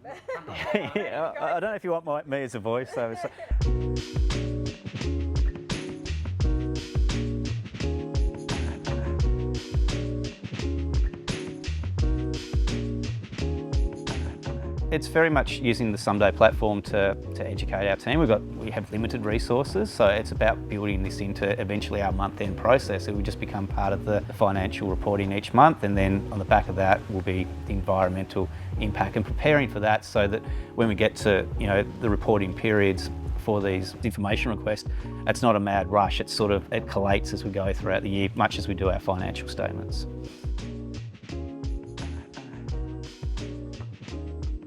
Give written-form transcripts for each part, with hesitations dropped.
Yeah. Yeah, I don't know if you want me as a voice. It's very much using the Someday platform to educate our team. We have limited resources, so it's about building this into eventually our month-end process. It will just become part of the financial reporting each month, and then on the back of that will be the environmental impact and preparing for that, so that when we get to the reporting periods for these information requests, it's not a mad rush. It collates as we go throughout the year, much as we do our financial statements.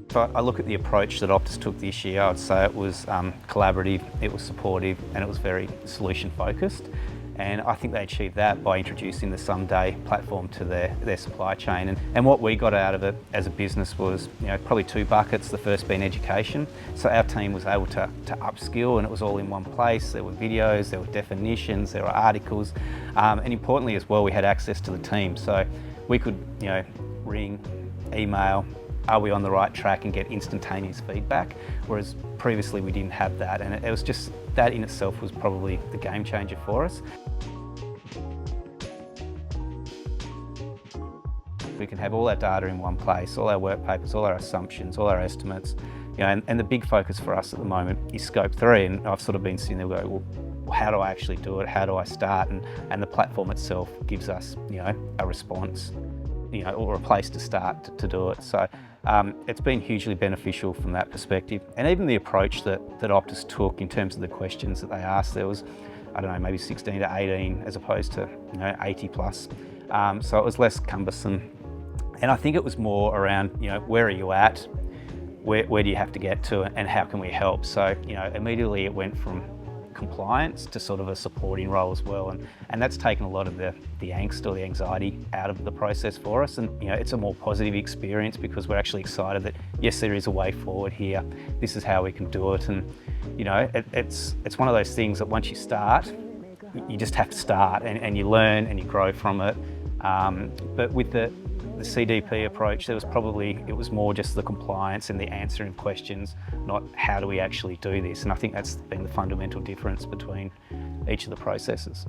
If I look at the approach that Optus took this year, I'd say it was collaborative, it was supportive, and it was very solution focused. And I think they achieved that by introducing the Someday platform to their supply chain. And what we got out of it as a business was probably two buckets, the first being education. So our team was able to upskill, and it was all in one place. There were videos, there were definitions, there were articles, and importantly as well, we had access to the team. So we could ring, email, are we on the right track, and get instantaneous feedback, whereas previously we didn't have that, and it was just, that in itself was probably the game changer for us. We can have all our data in one place, all our work papers, all our assumptions, all our estimates, and the big focus for us at the moment is Scope 3, and I've sort of been sitting there going, well, how do I actually do it? How do I start? And the platform itself gives us, a response, or a place to start to do it. So it's been hugely beneficial from that perspective. And even the approach that Optus took in terms of the questions that they asked, there was, I don't know, maybe 16 to 18 as opposed to 80 plus. So it was less cumbersome. And I think it was more around, where are you at? Where do you have to get to, and how can we help? So, immediately it went from compliance to sort of a supporting role as well, and that's taken a lot of the angst or the anxiety out of the process for us, and it's a more positive experience because we're actually excited that yes, there is a way forward here, this is how we can do it, and it's one of those things that once you start, you just have to start, and you learn and you grow from it. But with the CDP approach, it was more just the compliance and the answering questions, not how do we actually do this. And I think that's been the fundamental difference between each of the processes.